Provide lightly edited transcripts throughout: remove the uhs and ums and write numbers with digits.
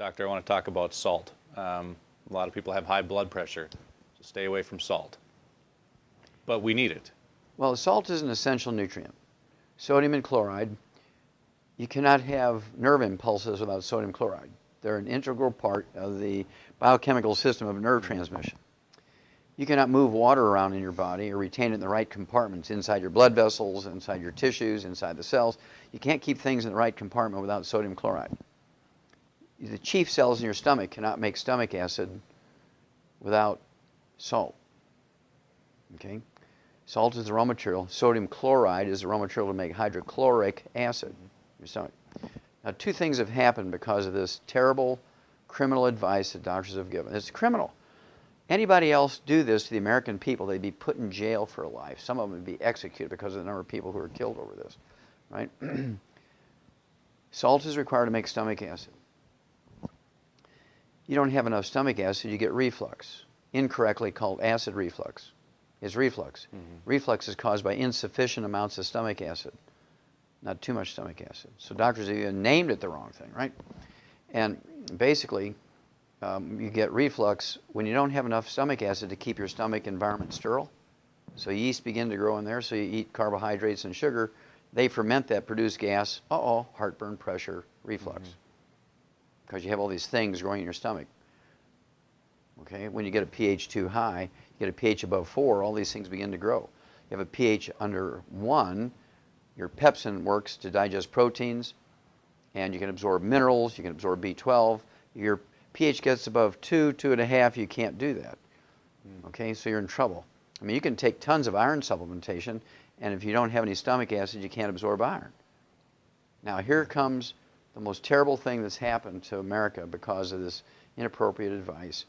Doctor, I want to talk about salt. A lot of people have high blood pressure, so stay away from salt. But we need it. Well, salt is an essential nutrient. Sodium and chloride. You cannot have nerve impulses without sodium chloride. They're an integral part of the biochemical system of nerve transmission. You cannot move water around in your body or retain it in the right compartments, inside your blood vessels, inside your tissues, inside the cells. You can't keep things in the right compartment without sodium chloride. The chief cells in your stomach cannot make stomach acid without salt. Okay? Salt is the raw material. Sodium chloride is the raw material to make hydrochloric acid in your stomach. Now, two things have happened because of this terrible criminal advice that doctors have given. It's criminal. Anybody else do this to the American people, they'd be put in jail for life. Some of them would be executed because of the number of people who are killed over this, right? Salt is required to make stomach acid. You don't have enough stomach acid, you get reflux, incorrectly called acid reflux. It's reflux. Reflux is caused by insufficient amounts of stomach acid, not too much stomach acid. So doctors have even named it the wrong thing, right? And basically, you get reflux when you don't have enough stomach acid to keep your stomach environment sterile. So yeast begin to grow in there, so you eat carbohydrates and sugar. They ferment that, produce gas. Heartburn, pressure, reflux. Because you have all these things growing in your stomach. Okay, when you get a pH too high, you get a pH above 4, all these things begin to grow. You have a pH under 1, your pepsin works to digest proteins, and you can absorb minerals, you can absorb B12. Your pH gets above 2, 2.5, you can't do that. Okay, so you're in trouble. I mean, you can take tons of iron supplementation, and if you don't have any stomach acid, you can't absorb iron. Now, here comes the most terrible thing that's happened to America because of this inappropriate advice.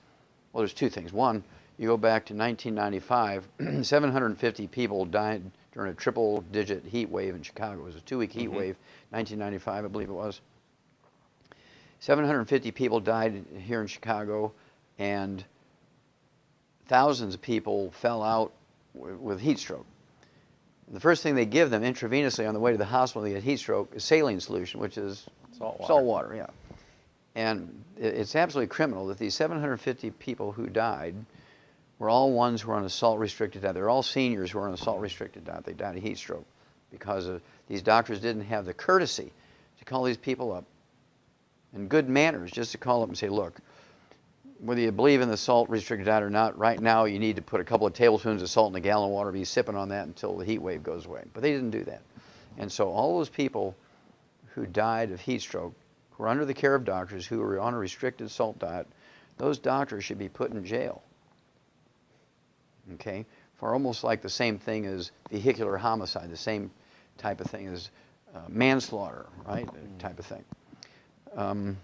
Well, there's two things. One, you go back to 1995, 750 people died during a triple-digit heat wave in Chicago. It was a 2-week heat wave, 1995, I believe it was. 750 people died here in Chicago, and thousands of people fell out with heat stroke. The first thing they give them intravenously on the way to the hospital when they get heat stroke is saline solution, which is salt water, yeah. And it's absolutely criminal that these 750 people who died were all ones who were on a salt-restricted diet. They're all seniors who were on a salt-restricted diet. They died of heat stroke because these doctors didn't have the courtesy to call these people up in good manners, just to call up and say, look, whether you believe in the salt-restricted diet or not, right now you need to put a couple of tablespoons of salt in a gallon of water, be sipping on that until the heat wave goes away. But they didn't do that. And so all those people who died of heat stroke who were under the care of doctors who were on a restricted salt diet, those doctors should be put in jail, okay, for almost like the same thing as vehicular homicide, the same type of thing as manslaughter, right, type of thing.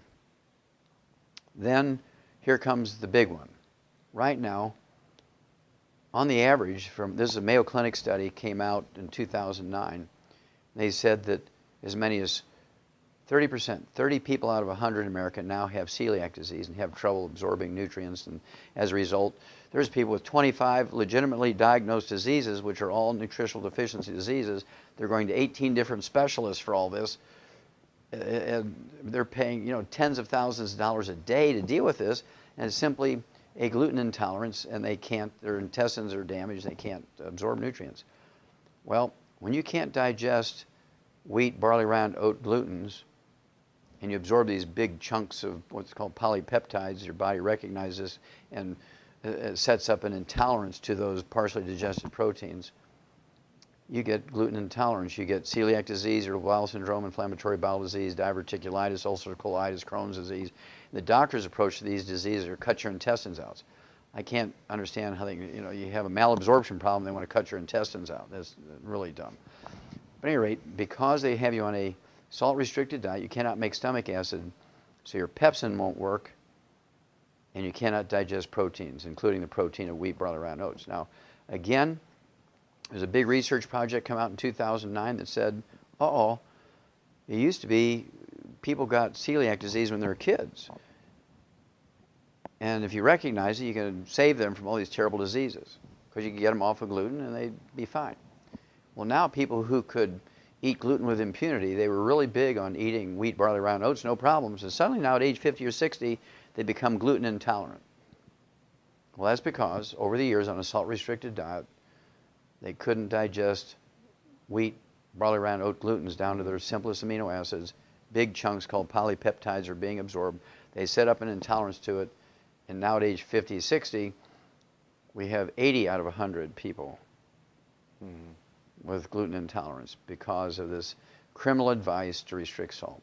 Then here comes the big one. Right now, on the average, this is a Mayo Clinic study, came out in 2009. They said that as many as 30%, 30 people out of 100 in America now have celiac disease and have trouble absorbing nutrients. And as a result, there's people with 25 legitimately diagnosed diseases, which are all nutritional deficiency diseases. They're going to 18 different specialists for all this. And they're paying, tens of thousands of dollars a day to deal with this, and it's simply a gluten intolerance, and their intestines are damaged, they can't absorb nutrients. Well, when you can't digest wheat, barley, round, oat glutens, and you absorb these big chunks of what's called polypeptides, your body recognizes and sets up an intolerance to those partially digested proteins. You get gluten intolerance, you get celiac disease, irritable bowel syndrome, inflammatory bowel disease, diverticulitis, ulcerative colitis, Crohn's disease. The doctor's approach to these diseases are cut your intestines out. I can't understand how you have a malabsorption problem, they want to cut your intestines out. That's really dumb. But at any rate, because they have you on a salt-restricted diet, you cannot make stomach acid, so your pepsin won't work, and you cannot digest proteins, including the protein of wheat, barley, round, oats. Now, again, there's a big research project come out in 2009 that said, it used to be people got celiac disease when they were kids. And if you recognize it, you can save them from all these terrible diseases because you can get them off of gluten and they'd be fine. Well, now people who could eat gluten with impunity. They were really big on eating wheat, barley, rye, and oats, no problems. And suddenly now at age 50 or 60, they become gluten intolerant. Well, that's because over the years on a salt-restricted diet, they couldn't digest wheat, barley, rye, and oat glutens down to their simplest amino acids. Big chunks called polypeptides are being absorbed. They set up an intolerance to it. And now at age 50, 60, we have 80 out of 100 people with gluten intolerance because of this criminal advice to restrict salt.